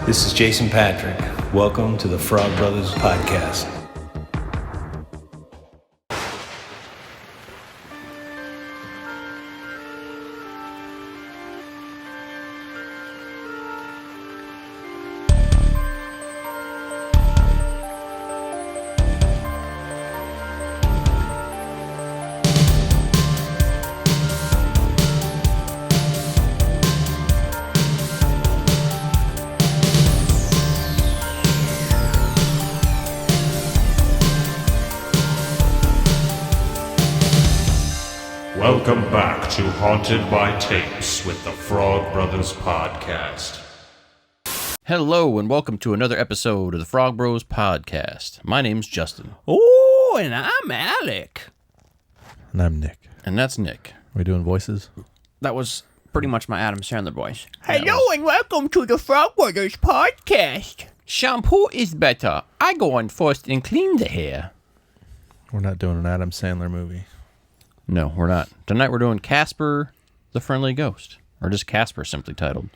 This is Jason Patrick. Welcome to the Frog Brothers Podcast. Welcome back to Haunted by Tapes with the Frog Brothers Podcast. Hello, and welcome to another episode of the Frog Bros Podcast. My name's Justin. Oh, and I'm Alec. And I'm Nick. And that's Nick. Are we doing voices? That was pretty much my Adam Sandler voice. Hello, and welcome to the Frog Brothers Podcast. Shampoo is better. I go on first and clean the hair. We're not doing an Adam Sandler movie. No, we're not. Tonight we're doing Casper the Friendly Ghost. Or just Casper, simply titled.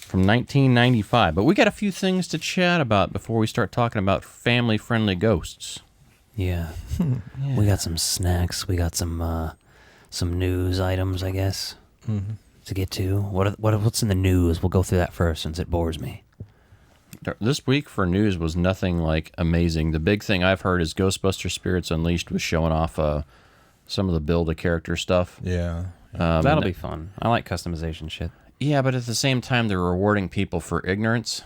From 1995. But we got a few things to chat about before we start talking about family-friendly ghosts. Yeah. We got some snacks. We got some news items, I guess, to get to. What's in the news? We'll go through that first since it bores me. This week for news was nothing like amazing. The big thing I've heard is Ghostbuster Spirits Unleashed was showing off some of the build-a-character stuff. Yeah. That'll be fun. I like customization shit. Yeah, but at the same time, they're rewarding people for ignorance.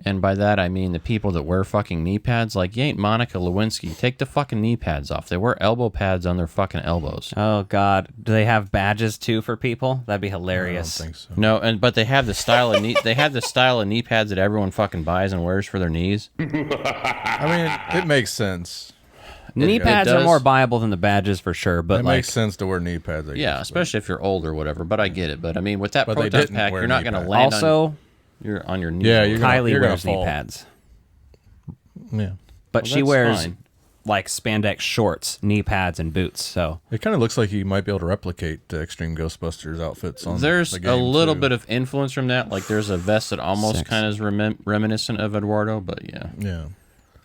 And by that, I mean the people that wear fucking knee pads. Like, you ain't Monica Lewinsky. Take the fucking knee pads off. They wear elbow pads on their fucking elbows. Oh, God. Do they have badges, too, for people? That'd be hilarious. I don't think so. No, but they have the style of knee pads that everyone fucking buys and wears for their knees. I mean, it makes sense. Knee pads are does. more viable than the badges for sure, but It makes sense to wear knee pads, I guess. Yeah, especially if you're old or whatever. But I get it. But I mean, with that But they protest didn't pack, wear you're not knee going to pads. land also, on your knees. Yeah, you're gonna- Kylie gonna wears knee fall. pads. Yeah. But Well, she that's wears fine. like spandex shorts, knee pads, and boots. So It kind of looks like you might be able to replicate the Extreme Ghostbusters outfits on There's the game, a little too. bit of influence from that. Like, there's a vest that almost Six. kind of is reminiscent of Eduardo, but yeah. Yeah.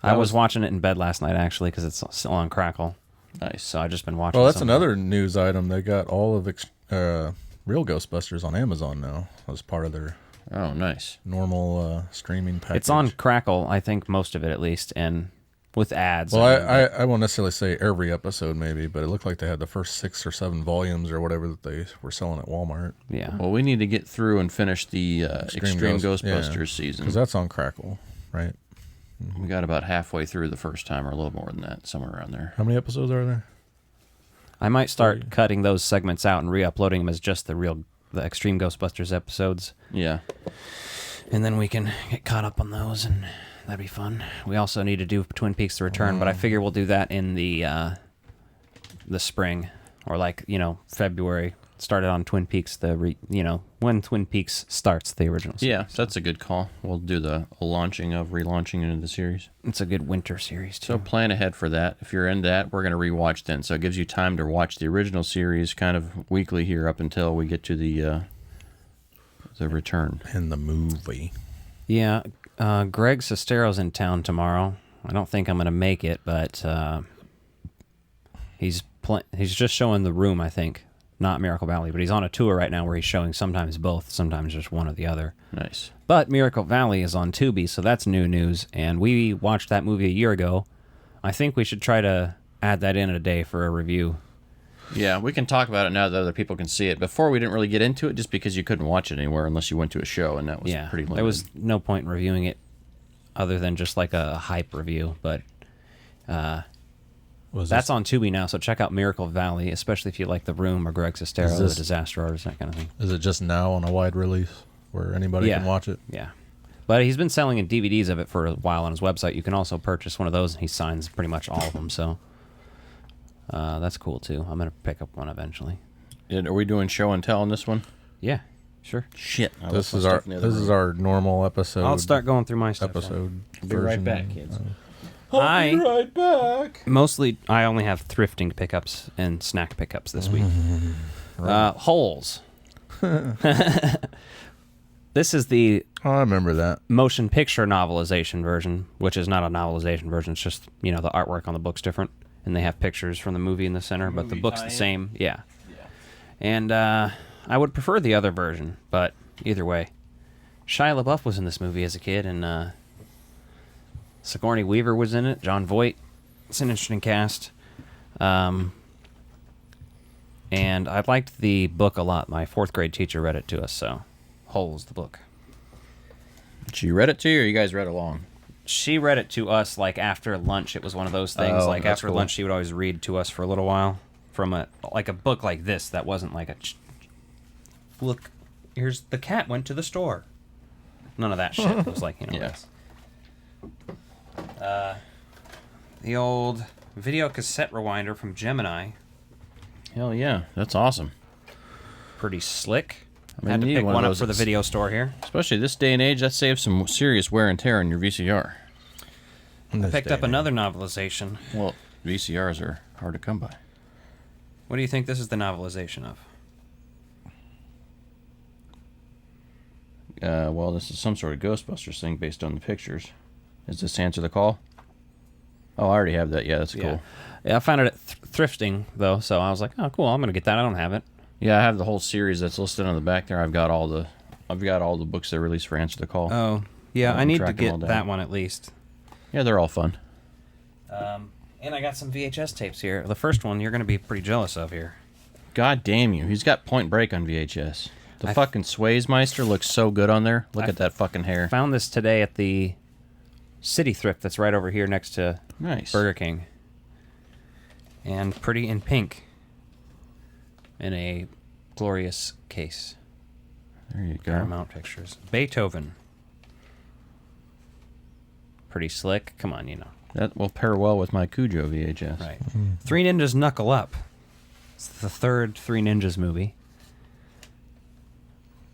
I was watching it in bed last night actually because it's still on Crackle. Nice. So I just been watching. Well, that's some- another news item. They got all of Real Ghostbusters on Amazon now as part of their Oh, nice. normal streaming package. It's on Crackle, I think most of it at least, and with ads. Well, I mean, I won't necessarily say every episode, maybe, but it looked like they had the first 6 or 7 volumes or whatever that they were selling at Walmart. yeah. Well, we need to get through and finish the Extreme Ghostbusters season. Because that's on Crackle, right? We got about halfway through the first time, or a little more than that, somewhere around there. How many episodes are there? I might start cutting those segments out and re-uploading them as just the Extreme Ghostbusters episodes, Yeah. and then we can get caught up on those, and that'd be fun. We also need to do Twin Peaks: The Return, but I figure we'll do that in the spring or February. Started on Twin Peaks, when Twin Peaks starts the original series. Yeah, that's a good call. We'll do the relaunching into the series. It's a good winter series, too. So plan ahead for that. If you're in that, we're going to rewatch then. So it gives you time to watch the original series kind of weekly here up until we get to the return. In the movie. Yeah, Greg Sestero's in town tomorrow. I don't think I'm going to make it, but he's just showing The Room, I think, not Miracle Valley. But he's on a tour right now where he's showing sometimes both, sometimes just one or the other. Nice. But Miracle Valley is on Tubi, so that's new news. And we watched that movie a year ago. I think we should try to add that in a day for a review. Yeah, we can talk about it now that other people can see it. Before, we didn't really get into it just because you couldn't watch it anywhere unless you went to a show, and that was pretty limited. There was no point in reviewing it other than just like a hype review. But that's on Tubi now, so check out Miracle Valley, especially if you like The Room or Greg Sestero, The Disaster Artist, that kind of thing. Is it just now on a wide release where anybody can watch it? Yeah. But he's been selling in DVDs of it for a while on his website. You can also purchase one of those, and he signs pretty much all of them, so that's cool, too. I'm going to pick up one eventually. Are we doing show and tell on this one? Yeah, sure. Shit. This is our normal episode. I'll start going through my stuff. episode. Be right version. back, kids. I'll be right back. Mostly, I only have thrifting pickups and snack pickups this week. Holes. This is the Oh, I remember that. motion picture novelization version, which is not a novelization version. It's just, the artwork on the book's different, and they have pictures from the movie in the center, but the book's the same. Yeah. And I would prefer the other version, but either way. Shia LaBeouf was in this movie as a kid, and Sigourney Weaver was in it. John Voight. It's an interesting cast. And I liked the book a lot. My 4th grade teacher read it to us, so Holes, the book. She read it to you, or you guys read along? She read it to us like after lunch. It was one of those things. Oh, Like that's after cool. lunch, she would always read to us for a little while from a book like this that wasn't like a look. Here's the cat went to the store. None of that shit. It was like Yes. the old video cassette rewinder from Gemini. Hell yeah, that's awesome. Pretty slick. I mean, Had to you need pick one of one up those for the that's- video store here. Especially this day and age, that saves some serious wear and tear on your VCR. I picked up another novelization. Well, VCRs are hard to come by. What do you think this is the novelization of? Well, this is some sort of Ghostbusters thing based on the pictures. Is this Answer the Call? Oh, I already have that. Yeah, that's cool. Yeah, I found it at thrifting though, so I was like, "Oh, cool! I'm gonna get that. I don't have it." Yeah, I have the whole series that's listed on the back there. I've got all the books they released for Answer the Call. Oh, yeah. I'm I need to tracking all get down. that one at least. Yeah, they're all fun. And I got some VHS tapes here. The first one you're gonna be pretty jealous of here. God damn you! He's got Point Break on VHS. The fucking Swayzemeister looks so good on there. Look at that fucking hair. Found this today at the City Thrift that's right over here next to Nice. Burger King. And pretty in pink. In a glorious case. There you go. Paramount Pictures. Beethoven. Pretty slick. Come on, That will pair well with my Cujo VHS. Right. Three Ninjas Knuckle Up. It's the third Three Ninjas movie.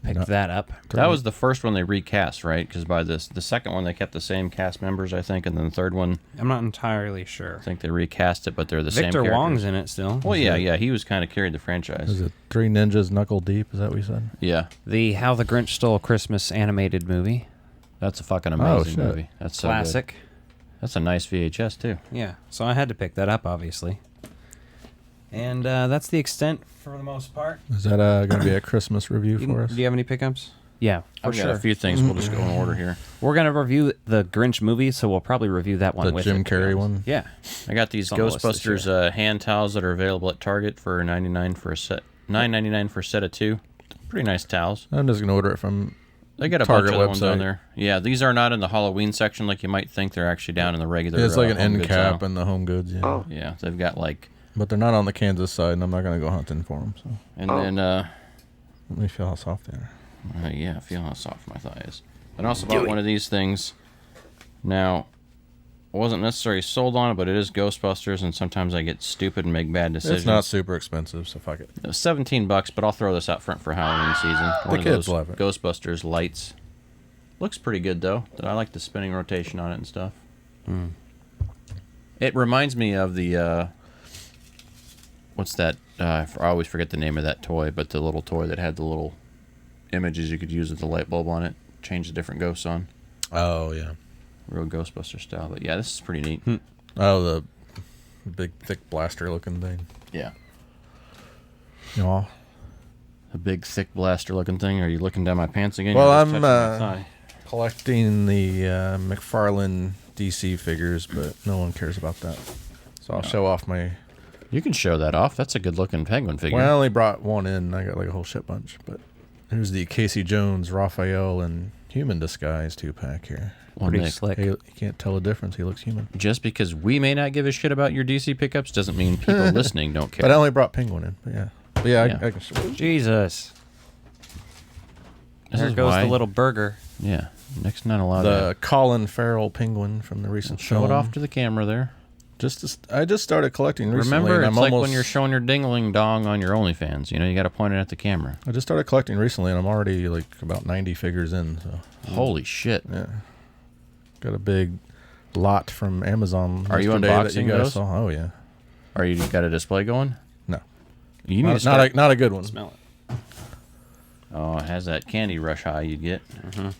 Picked that up. That was the first one they recast, right? Because by the second one they kept the same cast members, I think, and then the third one I'm not entirely sure. I think they recast it, but they're the same Victor characters. Wong's in it still. Well, yeah, he was kind of carried the franchise. Is it Three Ninjas Knuckle Deep? Is that what you said? Yeah, The How the Grinch Stole Christmas animated movie. that's a fucking amazing shit. movie. That's so good. Classic. That's a nice VHS too. Yeah. So I had to pick that up, obviously. And that's the extent for the most part. Is that going to be a Christmas review for us? Do you have any pickups? Yeah, for I've sure. got a few things. We'll just go in order here. We're going to review the Grinch movie, so we'll probably review that one The with Jim it, to be Carrey honest. one? Yeah. I got these It's on the list this Ghostbusters hand towels that are available at Target for $9.99 for a set. $9.99 for a set of 2. Pretty nice towels. I'm just going to order it from They got a Target bunch of other ones on website. there. Yeah, these are not in the Halloween section like you might think. They're actually down in the regular. It's like an home end goods cap aisle. and the home goods. Yeah. Yeah, they've got like, But they're not on the Kansas side, and I'm not going to go hunting for them. So and then let me feel how soft they are. yeah, feel how soft my thigh is. And also bought one of these things. Now, I wasn't necessarily sold on it, but it is Ghostbusters, and sometimes I get stupid and make bad decisions. It's not super expensive, so fuck it. It was $17, but I'll throw this out front for Halloween season. One of kids those love it. Ghostbusters lights. Looks pretty good though. I like the spinning rotation on it and stuff. It reminds me of the what's that? I always forget the name of that toy, but the little toy that had the little images you could use with the light bulb on it, change the different ghosts on. Oh, yeah. Real Ghostbuster style. But yeah, this is pretty neat. Oh, the big, thick blaster looking thing. Yeah. Aw. A big, thick blaster looking thing. Are you looking down my pants again? Well, You're just I'm touching my thigh. collecting the McFarlane DC figures, but no one cares about that. So I'll show off my... You can show that off. That's a good looking penguin figure. Well, I only brought one in. I got like a whole shit bunch. But here's the Casey Jones, Raphael, and Human Disguise 2-pack here. Well, Pretty Nick, slick. Hey, you can't tell the difference. He looks human. just because we may not give a shit about your DC pickups doesn't mean people listening don't care. But I only brought Penguin in. But yeah. But yeah, Yeah. I can show it. Jesus. This There is goes why- the little burger. Yeah, Nick's not allowed The to Colin Farrell Penguin from the recent show it film. off to the camera there. I just started collecting recently. Remember, and it's I'm like almost, when you're showing your dingling dong on your OnlyFans. You know, you got to point it at the camera. I just started collecting recently, and I'm already like about 90 figures in. So Holy shit! yeah, got a big lot from Amazon. Are you yesterday that unboxing you guys those? saw. Oh yeah, Are you got a display going? no, You need to not start. a good one. Smell it. Oh, it has that candy rush high you get.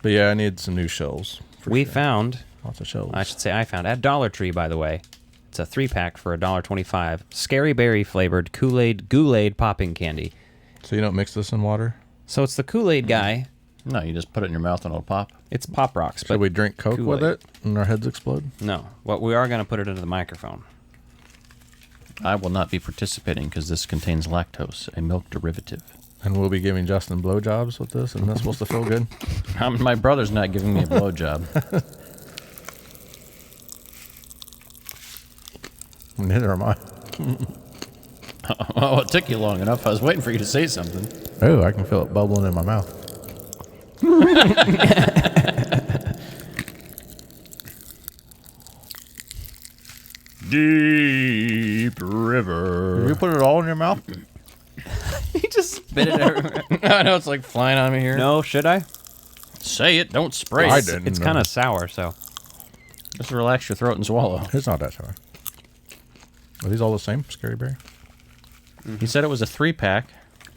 But yeah, I need some new shells. We found, Lots of shells. I should say I found, at Dollar Tree, by the way. It's a 3-pack for $1.25. Scary berry flavored Kool-Aid popping candy. So you don't mix this in water? So it's the Kool-Aid guy. No, you just put it in your mouth and it'll pop. It's Pop Rocks, Should but we drink Coke with Kool-Aid. it and our heads explode? no. What we are going to put it into the microphone. I will not be participating because this contains lactose, a milk derivative. And we'll be giving Justin blowjobs with this, and that's supposed to feel good? My brother's not giving me a blowjob. Neither am I. Oh, it took you long enough. I was waiting for you to say something. Oh, I can feel it bubbling in my mouth. Deep river. Did you put it all in your mouth? He just spit it everywhere. I know it's like flying on me here. No, should I? Say it, don't spray I it. didn't. It's know. kind of sour, so. Just relax your throat and swallow. It's not that sour. Are these all the same? Scary berry? He said it was a 3-pack.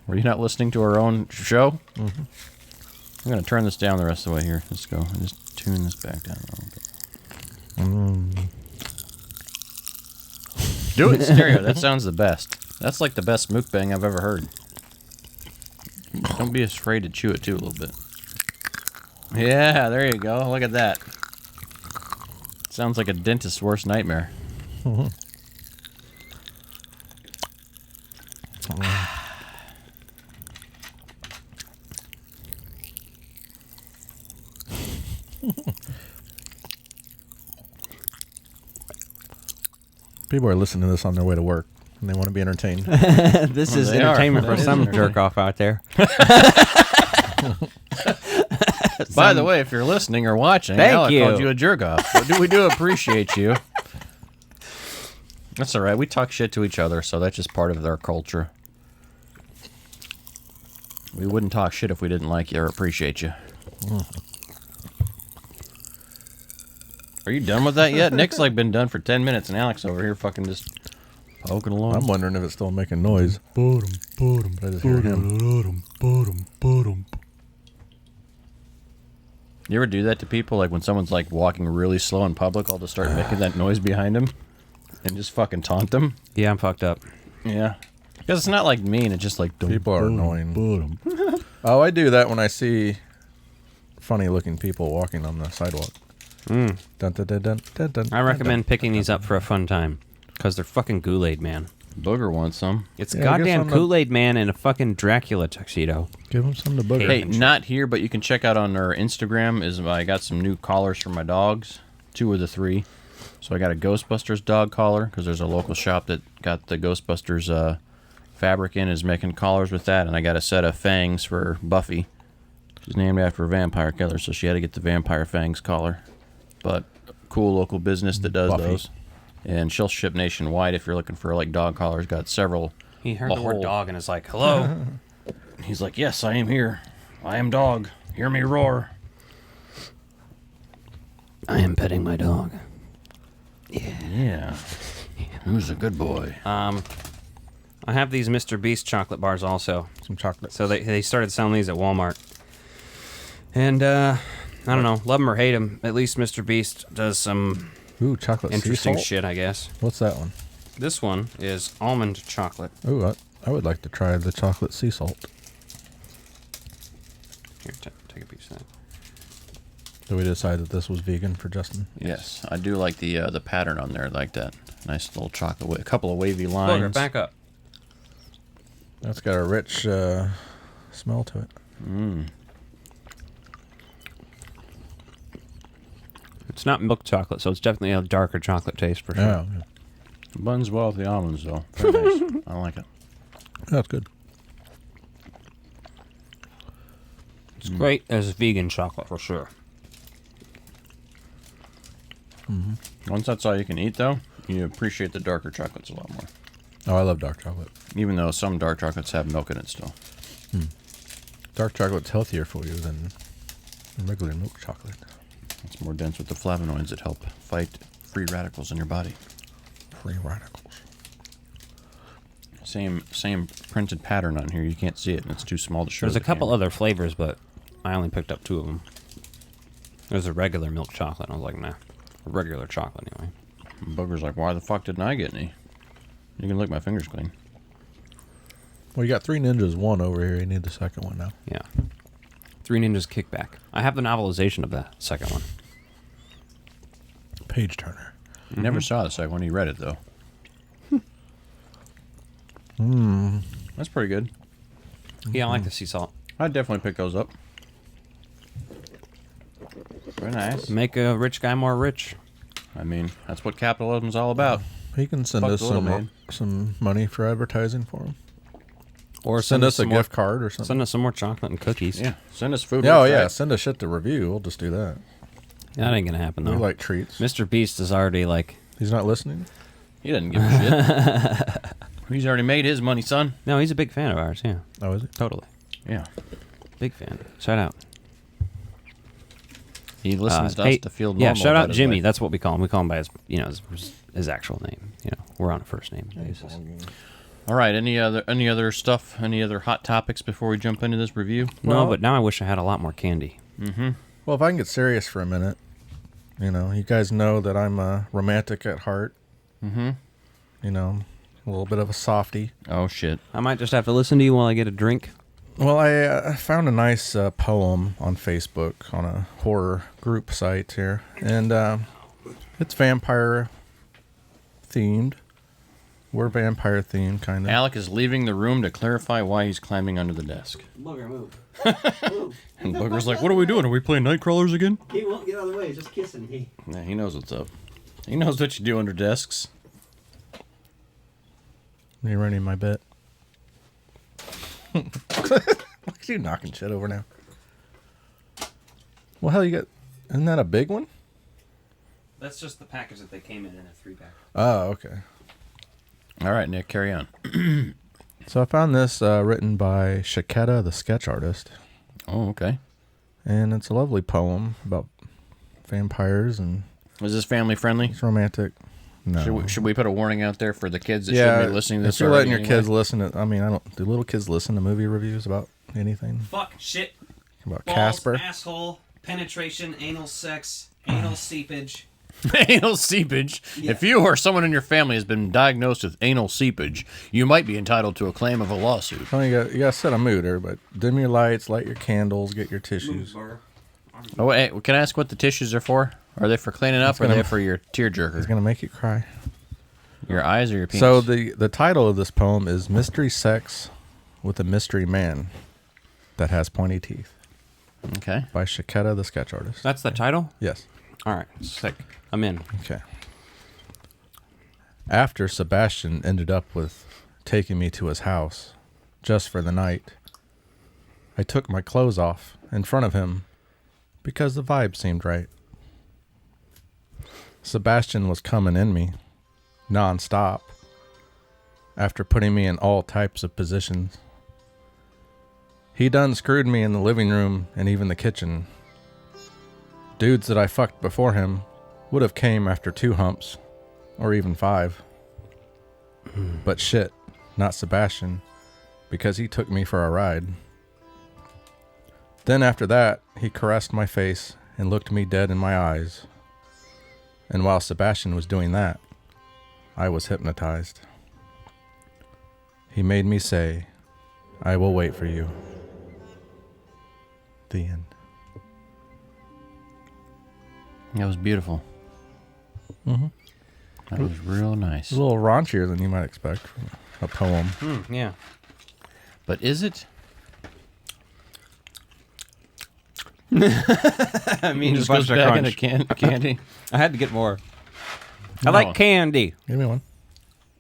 Were you not listening to our own show? Mm-hmm. I'm going to turn this down the rest of the way here. Let's go. Just tune this back down a little bit. Do it in stereo. That sounds the best. That's like the best mukbang I've ever heard. Don't be afraid to chew it too a little bit. Yeah, there you go. Look at that. Sounds like a dentist's worst nightmare. People are listening to this on their way to work, and they want to be entertained. This is they are. entertainment That for is some entertainment. jerk off out there. By the way, if you're listening or watching, Thank Alec you. called you a jerk off. We do appreciate you. That's all right. We talk shit to each other, so that's just part of our culture. We wouldn't talk shit if we didn't like you or appreciate you. Are you done with that yet? Nick's like been done for 10 minutes, and Alex over here fucking just poking along. I'm wondering if it's still making noise. But I just hear him. You ever do that to people? Like when someone's like walking really slow in public, I'll just start making that noise behind them and just fucking taunt them. Yeah, I'm fucked up. Yeah. Because it's not like mean, it's just like... People are annoying. Oh, I do that when I see funny-looking people walking on the sidewalk. Dun, dun, dun, dun, dun, dun, dun, I recommend picking these up for a fun time. Because they're fucking Kool-Aid Man. Booger wants some. It's Yeah, I guess goddamn I'm not- Kool-Aid Man in a fucking Dracula tuxedo. Give them some to booger. Hey, not here, but you can check out on our Instagram. I got some new collars for my dogs, 2 of the 3. So I got a Ghostbusters dog collar because there's a local shop that got the Ghostbusters fabric in, is making collars with that, and I got a set of fangs for Buffy. She's named after a vampire killer, so she had to get the vampire fangs collar. But cool local business that does Buffy. those, and she'll ship nationwide if you're looking for like dog collars. Got several. He heard A the word whole- dog and is like, hello. He's like, yes, I am here. I am dog. Hear me roar. I am petting my dog. Yeah. Who's a good boy? I have these Mr. Beast chocolate bars also. Some chocolate. So they started selling these at Walmart. And, I don't know, love them or hate them, at least Mr. Beast does some Ooh, chocolate sea interesting salt? shit, I guess. What's that one? This one is almond chocolate. Ooh, I would like to try the chocolate sea salt. Here, take a piece of that. Did we decide that this was vegan for Justin? Yes, I do like the pattern on there, like that nice little chocolate, a couple of wavy lines. Booger, back up. That's got a rich smell to it. It's not milk chocolate, so it's definitely a darker chocolate taste for sure. Yeah, Buns well with the almonds, though. Very nice. I like it. that's good. It's great as vegan chocolate for sure. Once that's all you can eat, though, you appreciate the darker chocolates a lot more. Oh, I love dark chocolate. Even though some dark chocolates have milk in it still. Dark chocolate's healthier for you than regular milk chocolate. It's more dense with the flavonoids that help fight free radicals in your body. Free radicals. Same printed pattern on here. You can't see it, and it's too small to show. There's a the couple camera. other flavors, but I only picked up 2 of them. There's a regular milk chocolate. I was like, nah. Regular chocolate, anyway. Booger's like, why the fuck didn't I get any? You can lick my fingers clean. Well, you got 3 Ninjas 1 over here. You need the second one now. Yeah. 3 Ninjas Kickback. I have the novelization of that second one. Page Turner. Never saw the second one. You read it though. That's pretty good. Yeah, I like the sea salt. I'd definitely pick those up. Very nice. Make a rich guy more rich. I mean, that's what capitalism's all about. He can send Fuck us the little man. some money for advertising for him. Or Send us a some more- gift card or something. Send us some more chocolate and cookies. Yeah, send us food. Yeah, oh We'll yeah, try it. send us shit to review. We'll just do that. That ain't gonna happen though. We like treats. Mr. Beast is already like, He's not listening. He doesn't give a shit. He's already made his money, son. no, he's a big fan of ours. Yeah, Oh, is he? totally, Yeah, big fan. Shout out. he listens to Hey, us to feel normal. yeah, shout out about his Jimmy. life. That's what we call him. We call him by his actual name. You know, we're on a first name basis. All right. Any other stuff? Any other hot topics before we jump into this review? No, Well- but now I wish I had a lot more candy. Well, if I can get serious for a minute, you guys know that I'm a romantic at heart. Mm-hmm. A little bit of a softie. Oh shit. I might just have to listen to you while I get a drink. Well, I found a nice poem on Facebook on a horror group site here, and it's vampire themed. We're vampire themed, kind of. Alec is leaving the room to clarify why he's climbing under the desk. Bugger, move. And Booger's like, "What are we doing? Are we playing Nightcrawlers again?" He won't get out of the way. He's just kissing me. Yeah, he knows what's up. He knows what you do under desks. You running my bit? Look at you knocking shit over now. Well, hell, you got. Isn't that a big one? That's just the package that they came in a 3-pack. Oh, okay. All right, Nick, carry on. So I found this written by Shaketa, the sketch artist, Oh, okay. and it's a lovely poem about vampires and Was this family friendly? it's romantic. No. Should we put a warning out there for the kids that yeah, shouldn't be listening to this? if you're letting your already kids anyway? listen to, do little kids listen to movie reviews about anything? Fuck, shit, About balls, Casper? asshole, penetration, anal sex, anal seepage. Anal seepage. Yeah. If you or someone in your family has been diagnosed with anal seepage, you might be entitled to a claim of a lawsuit. Oh, you got to set a mood, everybody. Dim your lights, light your candles, get your tissues. Oh, hey, can I ask what the tissues are for? Are they for cleaning up, or are they for your It's tearjerker? gonna make you cry. Your eyes or your penis? So the title of this poem is "Mystery Sex with a Mystery Man That Has Pointy Teeth" Okay. by Shaketa, the sketch artist. That's the title? Yes. All right, sick. I'm in. Okay. After Sebastian ended up with taking me to his house just for the night, I took my clothes off in front of him because the vibe seemed right. Sebastian was coming in me non-stop after putting me in all types of positions. He done screwed me in the living room and even the kitchen. Dudes that I fucked before him would have came after 2 humps, or even 5. But shit, not Sebastian, because he took me for a ride. Then after that, he caressed my face and looked me dead in my eyes. And while Sebastian was doing that, I was hypnotized. He made me say, "I will wait for you." The end. That was beautiful. Mhm. That was real nice. It's a little raunchier than you might expect from a poem. Yeah. But is it? I mean, Just goes back into candy. I had to get more. I like candy. Give me one.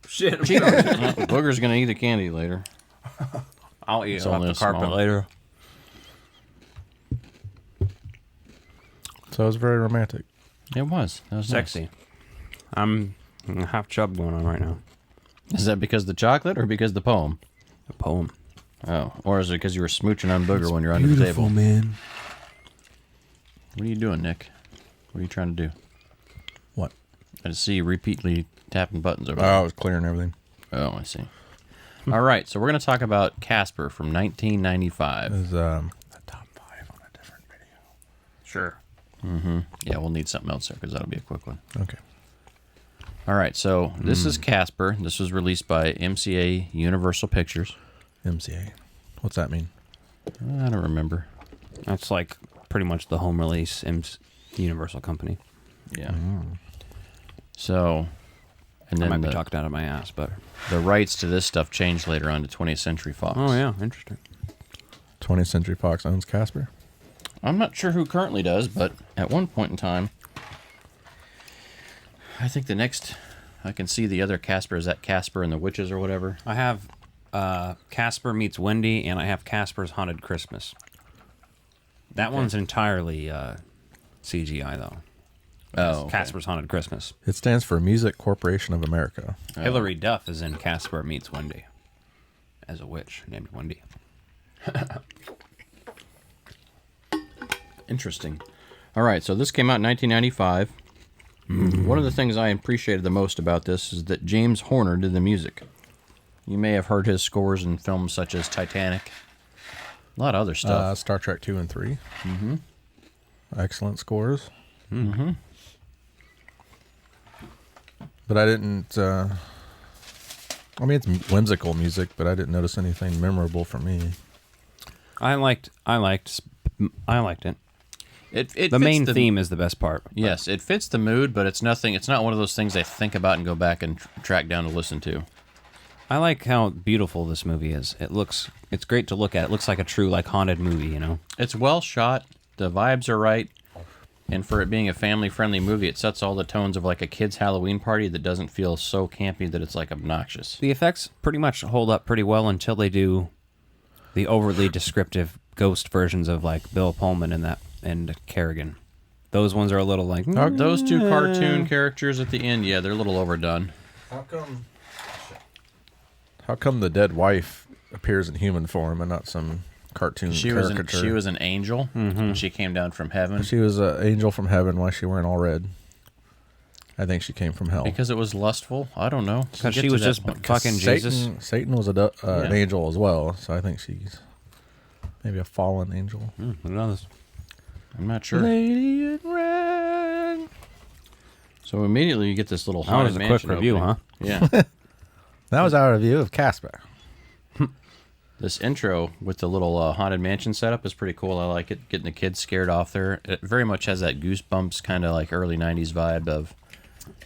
Shit. Booger's gonna eat the candy later. I'll eat It's it off only the a carpet small. later. So it was very romantic. It was. That was Sexy. nice. I'm half chub going on right now. Is that because of the chocolate or because of the poem? A poem. Oh, or is it because you were smooching on Booger when you're under the table? Man. What are you doing, Nick? What are you trying to do? What? I just see you repeatedly tapping buttons over Oh, I there. was clearing everything. Oh, I see. All right, so we're going to talk about Casper from 1995. Is the top 5 on a different video. Sure. Yeah, we'll need something else there because that'll be a quick one. Okay. All right, so this is Casper. This was released by MCA Universal Pictures. MCA. What's that mean? I don't remember. That's like pretty much the home release Universal company. Yeah. So, and I then might be talked out of my ass, but the rights to this stuff changed later on to 20th Century Fox. oh yeah, interesting. 20th Century Fox owns Casper. I'm not sure who currently does, but at one point in time, I think the next I can see the other Casper is that Casper and the Witches or whatever. I have Casper Meets Wendy, and I have Casper's Haunted Christmas. That one's entirely CGI though. Oh, okay. Casper's Haunted Christmas. It stands for Music Corporation of America. Hilary Duff is in Casper Meets Wendy as a witch named Wendy. Interesting. All right, so this came out in 1995. One of the things I appreciated the most about this is that James Horner did the music. You may have heard his scores in films such as Titanic. A lot of other stuff. Star Trek 2 and 3. Mm-hmm. Excellent scores. Mm-hmm. But I didn't... I mean, it's whimsical music, but I didn't notice anything memorable for me. I liked it. It The fits main theme is the best part. Yes, it fits the mood, but it's nothing. It's not one of those things I think about and go back and track down to listen to. I like how beautiful this movie is. It's great to look at. It looks like a true haunted movie, you know. It's well shot. The vibes are right. And for it being a family-friendly movie, it sets all the tones of like a kid's Halloween party that doesn't feel so campy that it's like obnoxious. The effects pretty much hold up pretty well until they do the overly descriptive ghost versions of like Bill Pullman and Kerrigan. Those ones are a little like Those two cartoon characters at the end, yeah, they're a little overdone. How come the dead wife appears in human form and not some cartoon caricature? She was an angel, and she came down from heaven. She was an angel from heaven. Why is she wearing all red? I think she came from hell. Because it was lustful. I don't know. because she was just fucking Jesus. Satan was an angel as well, so I think she's maybe a fallen angel. Who knows? I'm not sure. Lady in red. So immediately you get this little That haunted was a quick mansion review, opening. huh? Yeah. That was our review of Casper. This intro with the little haunted mansion setup is pretty cool. I like it. Getting the kids scared off there. It very much has that Goosebumps kind of like early '90s vibe of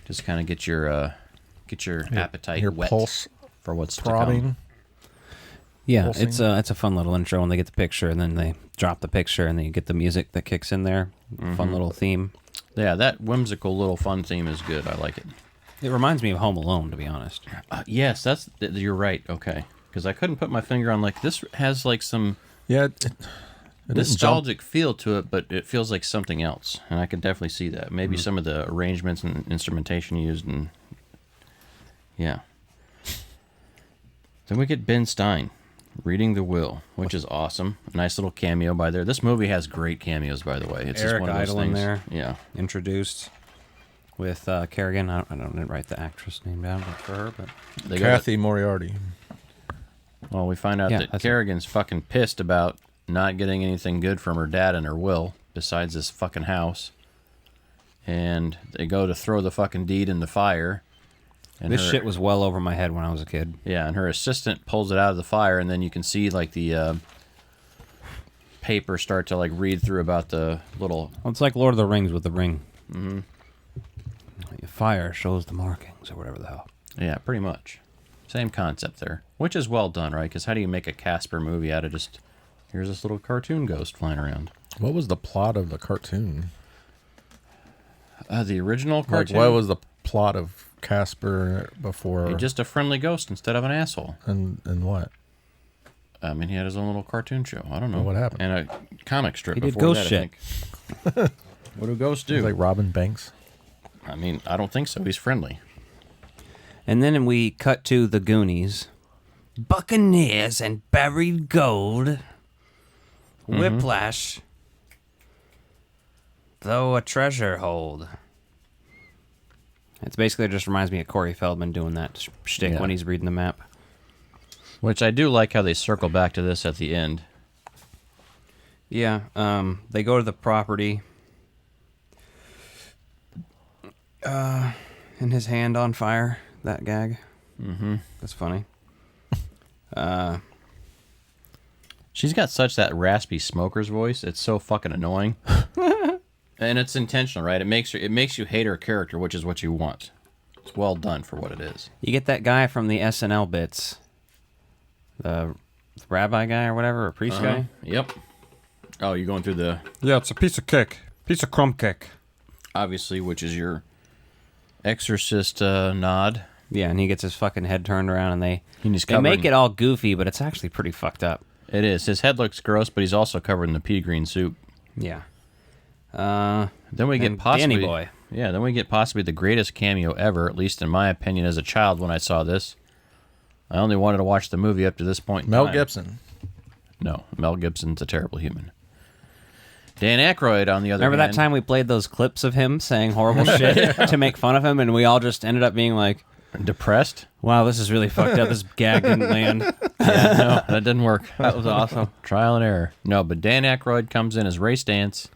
just kind of get your appetite Your wet pulse for what's to come. throbbing. Yeah, Pulsing. it's a fun little intro when they get the picture and then they drop the picture and then you get the music that kicks in there. Fun little theme. Yeah, that whimsical little fun theme is good. I like it. It reminds me of Home Alone, to be honest. Yes, you're right. Okay, because I couldn't put my finger on like this has like some Yeah, it didn't jump. nostalgic feel to it, but it feels like something else, and I can definitely see that. Maybe some of the arrangements and instrumentation used, and yeah. Then we get Ben Stein reading the will, which is awesome. A nice little cameo by there. This movie has great cameos, by the way. It's Eric just one of those Idle in things. there. Yeah. Introduced with Kerrigan. I didn't write the actress name down for her, but They got Kathy Moriarty. Well, we find out Yeah, that that's it. Kerrigan's fucking pissed about not getting anything good from her dad in her will, besides this fucking house. And they go to throw the fucking deed in the fire. And this her- shit was well over my head when I was a kid. Yeah, and her assistant pulls it out of the fire, and then you can see like the paper start to like read through about the little. Well, it's like Lord of the Rings with the ring. Mm-hmm. Fire shows the markings or whatever the hell. Yeah, pretty much. Same concept there, which is well done, right? Because how do you make a Casper movie out of just here's this little cartoon ghost flying around? What was the plot of the cartoon? The original Like, cartoon. what was the plot of Casper before? Just a friendly ghost instead of an asshole. and what? I mean, he had his own little cartoon show. I don't know Well, what happened? And a comic strip. He did before ghost that, shit. I think. What do ghosts do? Like Robin Banks. I mean, I don't think so. He's friendly. And then we cut to the Goonies. Buccaneers and buried gold. Whiplash. Though a treasure hold. It's basically just reminds me of Corey Feldman doing that shtick Yeah. when he's reading the map. Which I do like how they circle back to this at the end. Yeah, they go to the property. And his hand on fire. That gag. Mm-hmm. That's funny. She's got such that raspy smoker's voice. It's so fucking annoying. And it's intentional, right? It makes you hate her character, which is what you want. It's well done for what it is. You get that guy from the SNL bits. The rabbi guy or whatever, or priest guy. Yep. Oh, you're going through the... Yeah, it's a piece of cake. Piece of crumb cake. Obviously, which is your exorcist nod. Yeah, and he gets his fucking head turned around, and they he's make covering- it all goofy, but it's actually pretty fucked up. It is. His head looks gross, but he's also covered in the pea green soup. Yeah. Then we get And possibly... Danny Boy. Yeah, then we get possibly the greatest cameo ever, at least in my opinion as a child when I saw this. I only wanted to watch the movie up to this point in Mel time. Gibson. No, Mel Gibson's a terrible human. Dan Aykroyd, on the other Remember hand... that time we played those clips of him saying horrible shit to make fun of him, and we all just ended up being like, Depressed? wow, this is really fucked up. This gag didn't land. Yeah, no, that didn't work. That was awesome. Trial and error. No, but Dan Aykroyd comes in as Ray Stantz.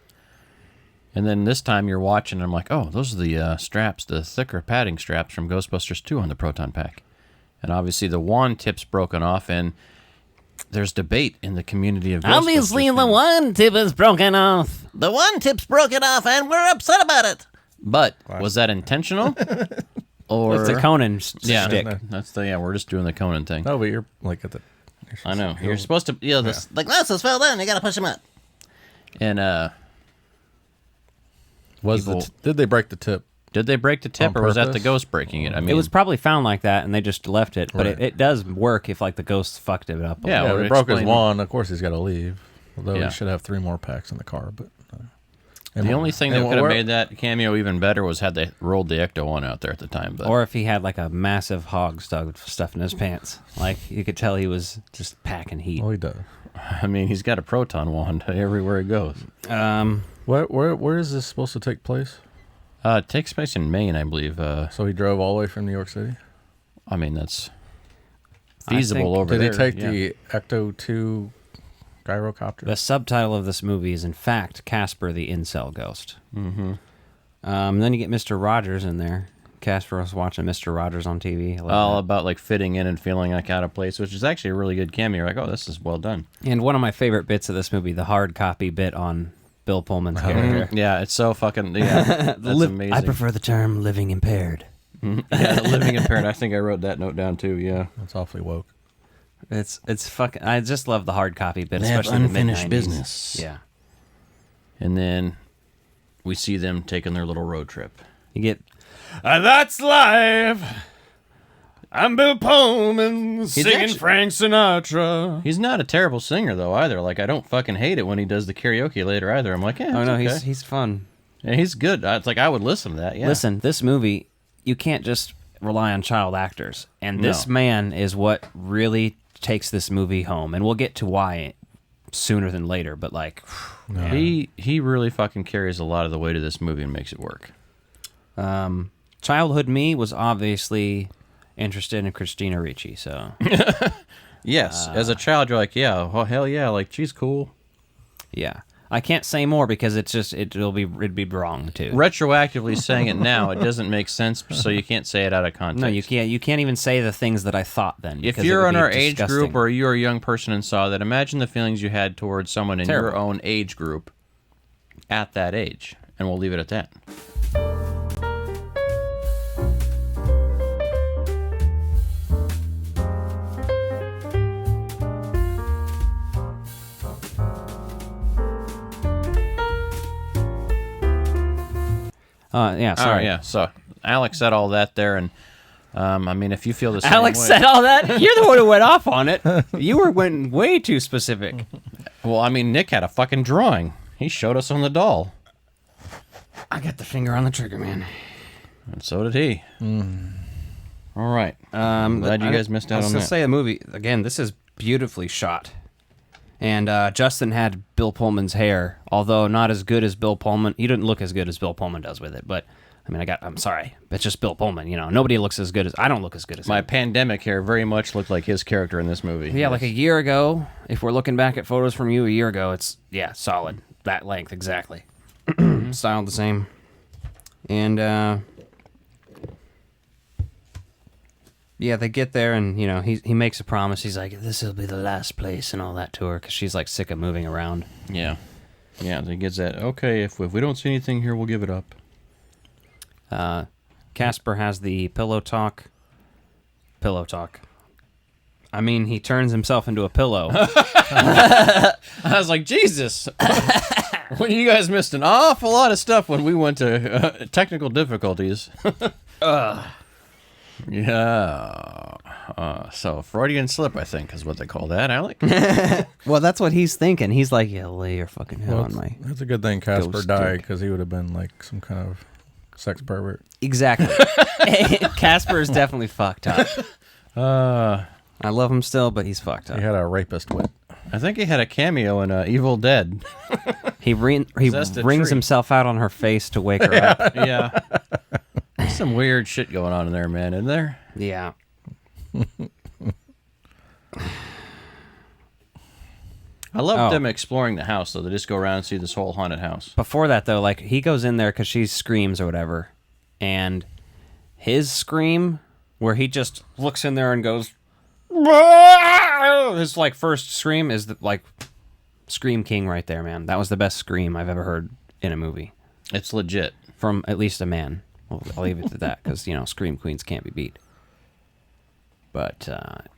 And then this time you're watching, and I'm like, oh, those are the straps, the thicker padding straps from Ghostbusters 2 on the Proton Pack. And obviously the wand tip's broken off, and there's debate in the community of Ghostbusters Obviously, the fans. one tip is broken off. The one tip's broken off, and we're upset about it. But was that intentional? Or It's a Conan yeah, stick. we're just doing the Conan thing. No, but you're like at the. I know. You're supposed to, this, The glasses fell down. You gotta push them up. and Did they break the tip? did they break the tip, On or was that the purpose? ghost breaking it? I mean, It was probably found like that, and they just left it. But Right. it does work if like the ghost fucked it up. Yeah, Yeah, well, they broke his explain- wand. Of course, he's got to leave. Although Yeah. he should have 3 more packs in the car. But The only thing that could have made that cameo even better was had they rolled the Ecto one out there at the time. But Or if he had like a massive hog stuff in his pants. Like you could tell he was just packing heat. Well, he does. I mean, he's got a proton wand everywhere he goes. Where is this supposed to take place? It takes place in Maine, I believe. So he drove all the way from New York City. I mean, that's I feasible think- over Did there. he take yeah. the Ecto 2 gyrocopter? The subtitle of this movie is in fact Casper the Incel Ghost. Mm-hmm. Then you get Mr. Rogers in there. Casper was watching Mr. Rogers on TV. I love all that. about like fitting in and feeling like out of place, which is actually a really good cameo. Like, oh, this is well done. And one of my favorite bits of this movie, the hard copy bit on Bill Pullman's character. Yeah, it's so fucking yeah. That's amazing. I prefer the term living impaired. Yeah, living impaired. I think I wrote that note down too. Yeah. That's awfully woke. It's fucking. I just love the hard copy bit, They have especially unfinished the mid-90s. business. Yeah, And then we see them taking their little road trip. you get And that's live. I'm Bill Pullman singing actually- Frank Sinatra. He's not a terrible singer though either. Like I don't fucking hate it when he does the karaoke later either. I'm like, yeah, oh it's no, okay. he's fun. Yeah, he's good. It's like I would listen to that. Yeah. Listen, this movie, you can't just rely on child actors, and this No. man is what really takes this movie home, and we'll get to why sooner than later. But like, He really fucking carries a lot of the weight of this movie and makes it work. childhood me was obviously interested in Christina Ricci, so Yes, as a child, you're like, yeah, well, hell yeah, like she's cool. yeah. I can't say more because it's just it'd be wrong too. Retroactively saying it now, it doesn't make sense, so you can't say it out of context. No, you can't. You can't even say the things that I thought then. If because it you're would in be our age disgusting. group or you're a young person and saw that, imagine the feelings you had towards someone in your Terrible. own age group at that age. And we'll leave it at that. yeah, All sorry. right, yeah. So Alex said all that there, and I mean, if you feel the same Alex way, said all that. You're the one who went off on it. You went way too specific. well, I mean, Nick had a fucking drawing. He showed us on the doll, I got the finger on the trigger, man. and so did he. All right. Glad you guys missed out on I was that. gonna say a movie again. This is beautifully shot, And Justin had Bill Pullman's hair, although not as good as Bill Pullman. He didn't look as good as Bill Pullman does with it, but I mean, I'm sorry, it's just Bill Pullman. You know, nobody looks as good as I don't look as good as My him. pandemic hair very much looked like his character in this movie. Yeah, like a year ago. If we're looking back at photos from you a year ago, it's solid, that length exactly, styled the same, and yeah, they get there and you know he makes a promise. He's like, this will be the last place and all that to her because she's like sick of moving around. Yeah. He gets that. Okay, if we don't see anything here, we'll give it up. Casper has the pillow talk. I mean, he turns himself into a pillow. I was like, Jesus. Well, you guys missed an awful lot of stuff when we went to technical difficulties. Yeah. So Freudian slip, I think, is what they call that, Alec. Well, that's what he's thinking. He's like, yeah, lay your fucking head on my... It's a good thing Casper ghost died dick. because he would have been like some kind of sex pervert. Exactly. Casper is definitely fucked up. I love him still, but he's fucked up. He had a rapist wit. I think he had a cameo in Evil Dead. He Possessed a rings tree. himself out on her face to wake her up. Yeah. There's some weird shit going on in there, man, isn't there? Yeah. I love Oh. them exploring the house, though. They just go around and see this whole haunted house. Before that, though, like, he goes in there because she screams or whatever, and his scream, where he just looks in there and goes, his, like, first scream is, like, Scream King right there, man. That was the best scream I've ever heard in a movie. It's legit. From at least a man. Well, I'll leave it to that, because, you know, Scream Queens can't be beat. But,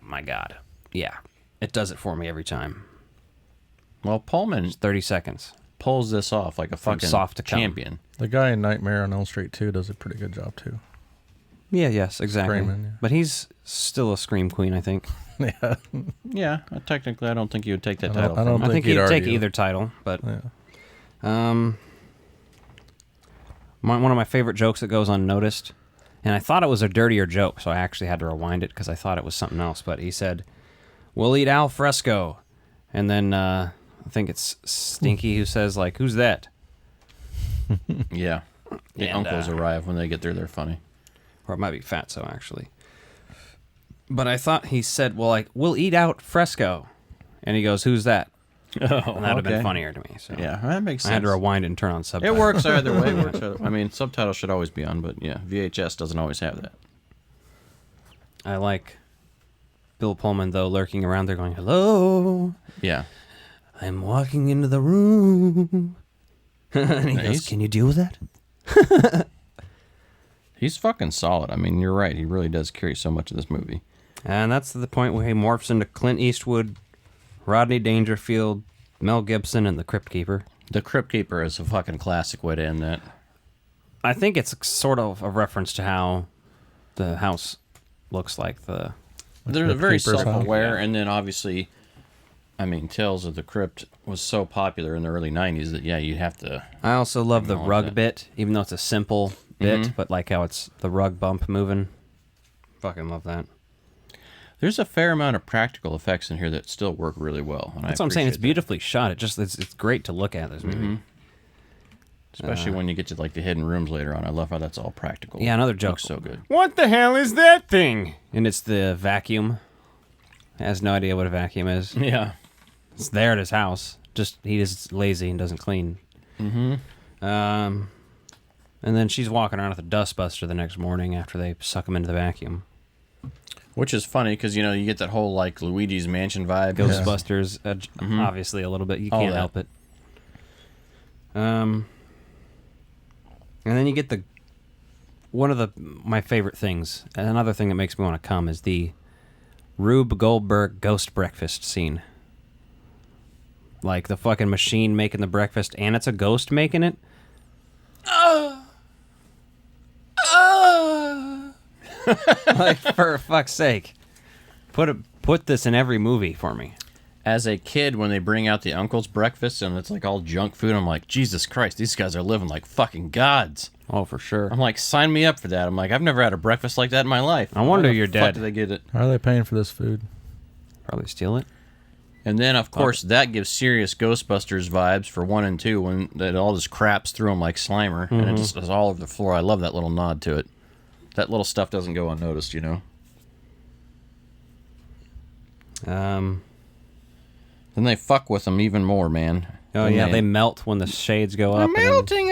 my God. Yeah. It does it for me every time. Well, Pullman 30 seconds. pulls this off like a fucking soft to come. champion. The guy in Nightmare on Elm Street 2 does a pretty good job too. Yeah, yes, exactly. Screaming, yeah. But he's still a Scream Queen, I think. Yeah. Yeah, technically, I don't think you would take that I don't- title I from don't him. I think he'd he'd take argue. either title, but Yeah. one of my favorite jokes that goes unnoticed, and I thought it was a dirtier joke, so I actually had to rewind it because I thought it was something else. But he said, "We'll eat al fresco," and then I think it's Stinky who says, like, "Who's that?" Yeah. The And, uncles arrive when they get there. They're funny. Or it might be Fatso, actually. But I thought he said, well, like, "We'll eat out fresco," and he goes, "Who's that?" Oh, And that would have been okay. funnier to me. So Yeah, that makes I sense. had to rewind and turn on It subtitles. works either way. I mean, subtitles should always be on, but yeah, VHS doesn't always have that. I like Bill Pullman, though, lurking around there going, "Hello, Yeah. I'm walking into the room." And he Nice. goes, "Can you deal with that?" He's fucking solid. I mean, you're right. He really does carry so much of this movie. And that's the point where he morphs into Clint Eastwood, Rodney Dangerfield, Mel Gibson, and the Crypt Keeper. The Crypt Keeper is a fucking classic way to end that. I think it's sort of a reference to how the house looks like. They're Crypt very Keeper's home. self-aware, and then obviously, I mean, Tales of the Crypt was so popular in the early 90s that, yeah, you have to... I also love the Acknowledge rug that. bit, even though it's a simple bit, but like how it's the rug bump moving. Fucking love that. There's a fair amount of practical effects in here that still work really well. And That's I what I'm saying. It's appreciate that. beautifully shot. It's great to look at, this movie. Especially when you get to like the hidden rooms later on. I love how that's all practical. Yeah, another joke. Looks so good. What the hell is that thing? And it's the vacuum. He has no idea what a vacuum is. Yeah. It's there at his house. Just he is lazy and doesn't clean. And then she's walking around with a dustbuster the next morning after they suck him into the vacuum. Which is funny because, you know, you get that whole like Luigi's Mansion vibe. Ghostbusters, obviously a little bit. You All can't that. help it. And then you get one of my favorite things, and another thing that makes me want to come is the Rube Goldberg ghost breakfast scene. Like the fucking machine making the breakfast, and it's a ghost making it. Like, for fuck's sake, put this in every movie for me. As a kid, when they bring out the uncle's breakfast and it's like all junk food, I'm like, Jesus Christ, these guys are living like fucking gods. Oh, for sure. I'm like, sign me up for that. I'm like, I've never had a breakfast like that in my life. I wonder Why the you're fuck dead. Did they get it? How are they paying for this food? Probably steal it. And then, of course, that gives serious Ghostbusters vibes for 1 and 2 when it all just craps through them like Slimer, and it just is all over the floor. I love that little nod to it. That little stuff doesn't go unnoticed, you know? Then they fuck with them even more, man. Oh, yeah, they melt when the shades go up. I'm melting.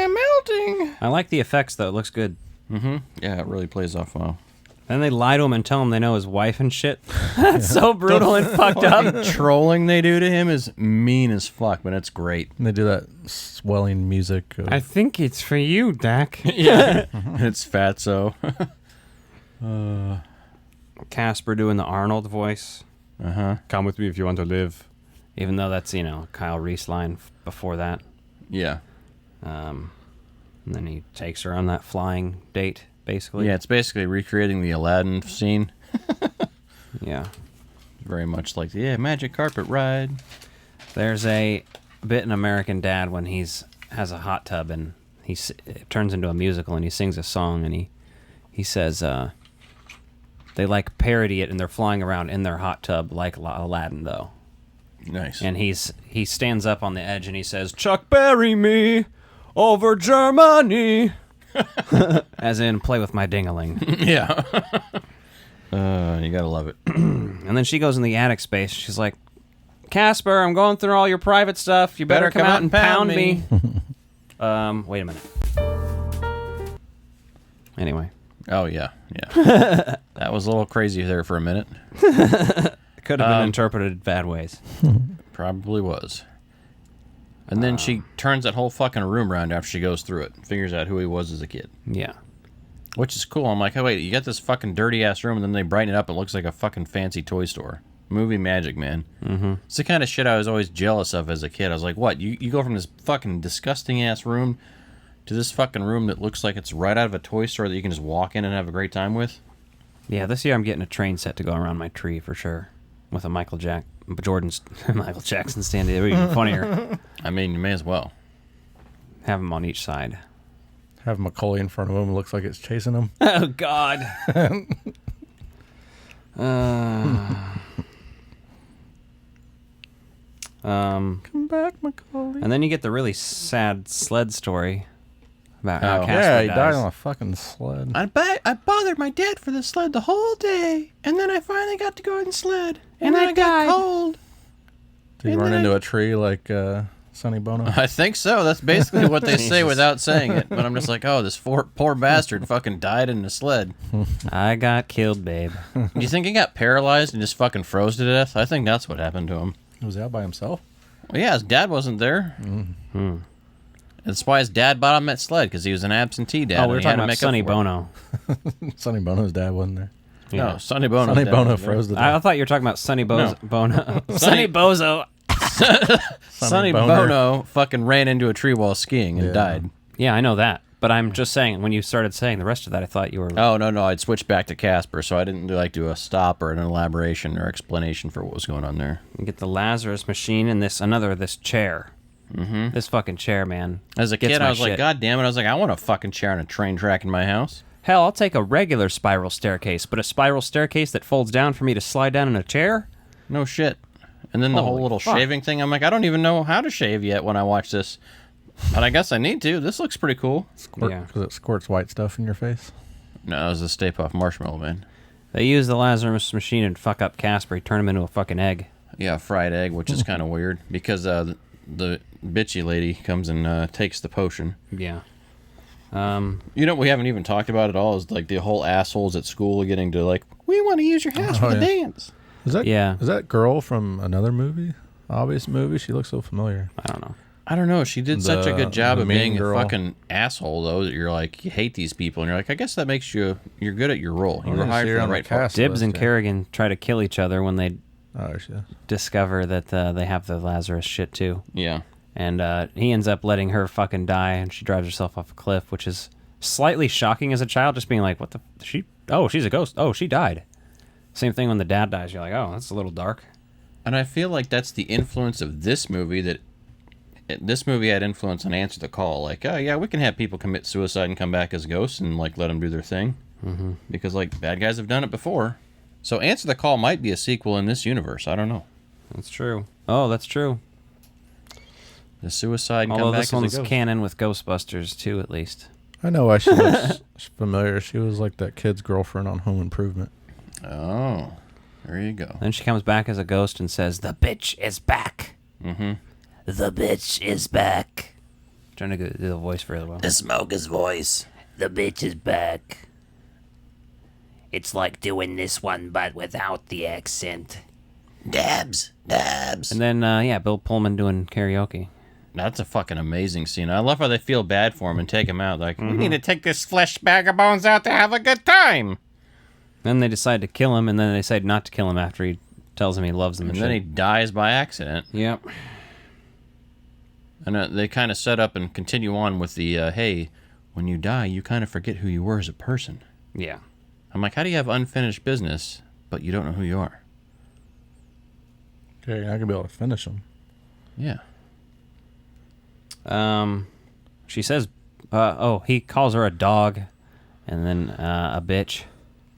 I like the effects, though. It looks good. Yeah, it really plays off well. Then they lie to him and tell him they know his wife and shit. That's so brutal and fucked up. Trolling they do to him is mean as fuck, but it's great. And they do that swelling music. I think it's for you, Dak. Yeah. It's fatso. Casper doing the Arnold voice. Come with me if you want to live. Even though that's, Kyle Reese line before that. Yeah. And then he takes her on that flying date, basically. Yeah, it's basically recreating the Aladdin scene. Yeah. Very much like, magic carpet ride. There's a bit in American Dad when has a hot tub and it turns into a musical and he sings a song and he says they like parody it and they're flying around in their hot tub like Aladdin though. Nice. And he stands up on the edge and he says, "Chuck Berry me over Germany." As in, play with my ding-a-ling. Yeah. You gotta love it. And then she goes in the attic space. She's like, "Casper, I'm going through all your private stuff. You better come out and pound me." Wait a minute. Anyway. Oh, yeah. That was a little crazy there for a minute. It could have been interpreted bad ways. Probably was. And then she turns that whole fucking room around after she goes through it. Figures out who he was as a kid. Yeah. Which is cool. I'm like, oh, wait, you got this fucking dirty-ass room, and then they brighten it up. It looks like a fucking fancy toy store. Movie magic, man. Mm-hmm. It's the kind of shit I was always jealous of as a kid. I was like, what? You go from this fucking disgusting-ass room to this fucking room that looks like it's right out of a toy store that you can just walk in and have a great time with? Yeah, this year I'm getting a train set to go around my tree for sure. With a Michael Jackson stand. It would be even funnier. I mean, you may as well. Have them on each side. Have Macaulay in front of him. Looks like it's chasing him. Oh, God. Come back, Macaulay. And then you get the really sad sled story about how Casper Yeah, he dies. died on a fucking sled. I bothered my dad for the sled the whole day, and then I finally got to go on sled, And I then I got died. cold. Did he run into a tree like Sonny Bono? I think so. That's basically what they say without saying it. But I'm just like, oh, this poor bastard fucking died in a sled. I got killed, babe. Do you think he got paralyzed and just fucking froze to death? I think that's what happened to him. Was he out by himself? Well, yeah, his dad wasn't there. Mm-hmm. That's why his dad bought him that sled, because he was an absentee dad. Oh, we were talking about Sonny Bono. Sonny Bono's dad wasn't there. No, Sonny Bono. Sonny Bono froze to I death. thought you were talking about Sonny Bono. Sonny Bozo. Sonny Bono fucking ran into a tree while skiing and died. Yeah, I know that. But I'm just saying, when you started saying the rest of that, I thought you were... Oh, no, I'd switched back to Casper, so I didn't do a stop or an elaboration or explanation for what was going on there. You get the Lazarus machine and this chair. Mm-hmm. This fucking chair, man. As a kid, I was like, God damn it. I was like, I want a fucking chair on a train track in my house. Hell, I'll take a regular spiral staircase, but a spiral staircase that folds down for me to slide down in a chair? No shit. And then the whole little shaving thing, I'm like, I don't even know how to shave yet when I watch this. But I guess I need to. This looks pretty cool. Yeah. Because it squirts white stuff in your face. No, it was a Stay Puft Marshmallow Man. They use the Lazarus machine and fuck up Casper. Turn him into a fucking egg. Yeah, fried egg, which is kind of weird because the bitchy lady comes and takes the potion. Yeah. You know what we haven't even talked about at all is like the whole assholes at school getting to like, we want to use your house for the dance. Is that girl from another movie? Obvious movie? She looks so familiar. I don't know. She did such a good job of being girl. a fucking asshole, though, that you're like, you hate these people. And you're like, I guess that makes you're good at your role. You were hired for the right part. Dibbs and Kerrigan try to kill each other when they she discover that they have the Lazarus shit, too. Yeah. And he ends up letting her fucking die, and she drives herself off a cliff, which is slightly shocking as a child, just being like, what the... she's a ghost. Oh, she died. Same thing when the dad dies. You're like, oh, that's a little dark. And I feel like that's the influence of this movie this movie had influence on Answer the Call. Like, oh, yeah, we can have people commit suicide and come back as ghosts and, like, let them do their thing. Mm-hmm. Because, like, bad guys have done it before. So Answer the Call might be a sequel in this universe. I don't know. That's true. Oh, that's true. The suicide and Although come back this as a one's ghost. canon with Ghostbusters too, at least. I know why she looks familiar. She was like that kid's girlfriend on Home Improvement. Oh, there you go. Then she comes back as a ghost and says, "The bitch is back." Mm-hmm. The bitch is back. Trying to do the voice very well. The smoker's voice. The bitch is back. It's like doing this one, but without the accent. Dabs. And then, Bill Pullman doing karaoke. That's a fucking amazing scene. I love how they feel bad for him and take him out. Like, we need to take this flesh bag of bones out to have a good time. Then they decide to kill him, and then they decide not to kill him after he tells him he loves them. And then he dies by accident. Yep. And they kind of set up and continue on with the, hey, when you die, you kind of forget who you were as a person. Yeah. I'm like, how do you have unfinished business, but you don't know who you are? Okay, I can be able to finish them. Yeah. She says, he calls her a dog, and then a bitch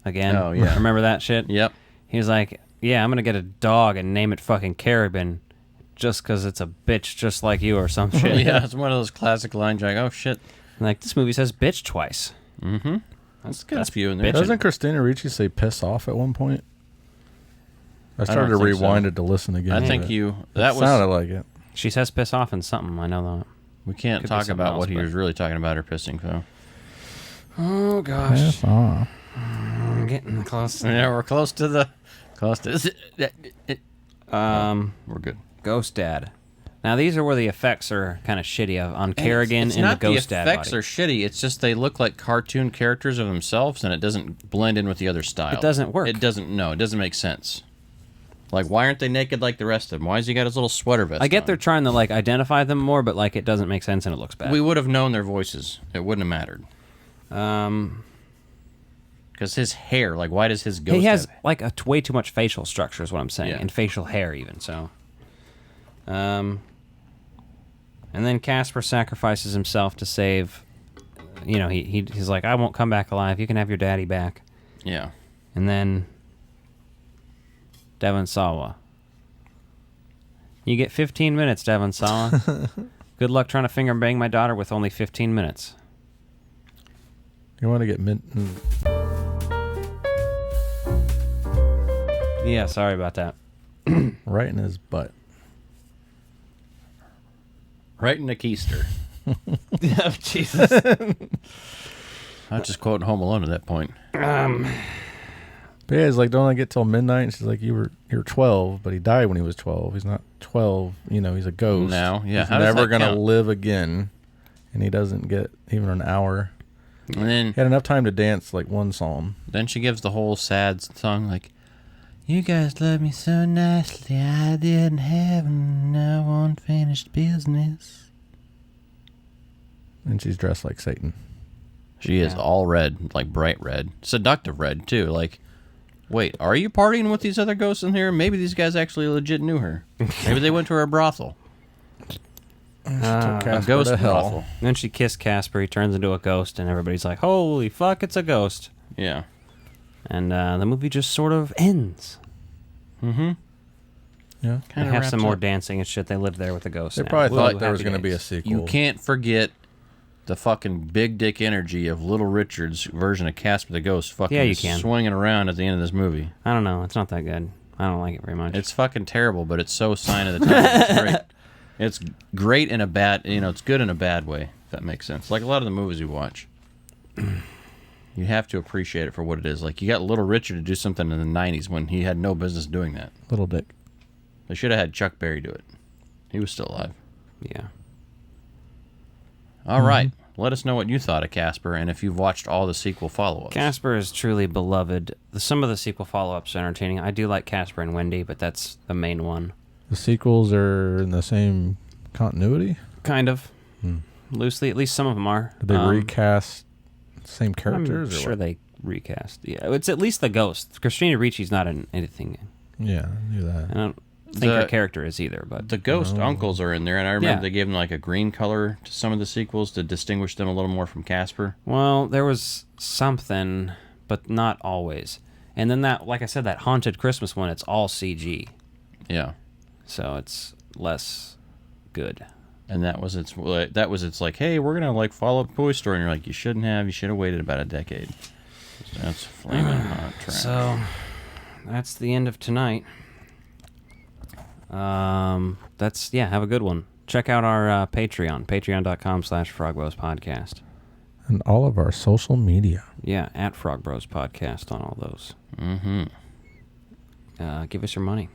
again. Oh, yeah. Remember that shit? Yep. He's like, yeah, I'm gonna get a dog and name it fucking Carabin, just because it's a bitch just like you or some shit. Yeah, it's one of those classic lines. You're like, oh, shit. Like, this movie says bitch twice. Mm-hmm. That's got a few in there. Doesn't Christina Ricci say piss off at one point? I started to think so. rewind it to listen again. I think but that it was... sounded like it. She says piss off in something, I know that. We can't Could be talk something about else, what he but- was really talking about her pissing, though. Oh, gosh. Piss off. I'm getting close. Yeah, we're close to the... We're good. Ghost Dad. Now, these are where the effects are kind of shitty on Kerrigan It's and the not Ghost Dad the effects body. are shitty. It's just they look like cartoon characters of themselves, and it doesn't blend in with the other style. It doesn't work. It doesn't. No, it doesn't make sense. Like, why aren't they naked like the rest of them? Why has he got his little sweater vest I get on? they're trying to, like, identify them more, but, like, it doesn't make sense and it looks bad. We would have known their voices. It wouldn't have mattered. Um, Because his hair, like, why does his ghost he has, have... like, way too much facial structure is what I'm saying, Yeah. and facial hair even, so... And then Casper sacrifices himself to save... You know, he's like, I won't come back alive. You can have your daddy back. Yeah. And then... Devon Sawa. You get 15 minutes, Devon Sawa. Good luck trying to finger bang my daughter with only 15 minutes. You want to get Yeah, sorry about that. right in his butt. Right in the keister. Oh, Jesus. I'm just quoting Home Alone at that point. But yeah, he's like, don't I get till midnight? And she's like, you're 12, but he died when he was 12. He's not 12. You know, he's a ghost. No, yeah, He's how does never that gonna count? live again, and he doesn't get even an hour. And then... He had enough time to dance like one psalm. Then she gives the whole sad song, like, you guys love me so nicely, I didn't have no unfinished business. And she's dressed like Satan. She is all red, like bright red. Seductive red, too. Like, wait, are you partying with these other ghosts in here? Maybe these guys actually legit knew her. Maybe they went to her brothel. A Casper ghost to hell. brothel. And then she kissed Casper. He turns into a ghost, and everybody's like, holy fuck, it's a ghost. Yeah. And the movie just sort of ends. Mm-hmm. Yeah. They have some more dancing and shit. They live there with the ghost. They now. probably Woo, thought there was happy going to be a days. sequel. You can't forget the fucking big dick energy of Little Richard's version of Casper the Ghost fucking Yeah, you can. swinging around at the end of this movie. I don't know. It's not that good. I don't like it very much. It's fucking terrible, but it's so sign of the time. It's great. It's great in a bad, it's good in a bad way, if that makes sense. Like a lot of the movies you watch. You have to appreciate it for what it is. Like, you got Little Richard to do something in the 90s when he had no business doing that. Little dick. They should have had Chuck Berry do it. He was still alive. yeah. All right. Let us know what you thought of Casper and if you've watched all the sequel follow-ups. Casper is truly beloved. Some of the sequel follow-ups are entertaining. I do like Casper and Wendy, but that's the main one. The sequels are in the same continuity? Kind of. Loosely. At least some of them are. Did they recast same characters? I'm or sure what? they recast. Yeah, it's at least the ghost. Christina Ricci's not in anything. Yeah, I knew that. I don't think The- her character is either, but The ghost uncles are in there, and I remember Yeah. they gave them like a green color to some of the sequels to distinguish them a little more from Casper. well, there was something, but not always. And then that, like I said, that Haunted Christmas one, it's all CG. Yeah. so it's less good. And that was its like, hey, we're gonna like follow up Toy Story, and you're like, you shouldn't have. You should have waited about a decade. That's flaming hot trash. So that's the end of tonight. Have a good one. Check out our Patreon, patreon.com/FrogBrosPodcast. And all of our social media. Yeah, at Frogbros Podcast on all those. Give us your money.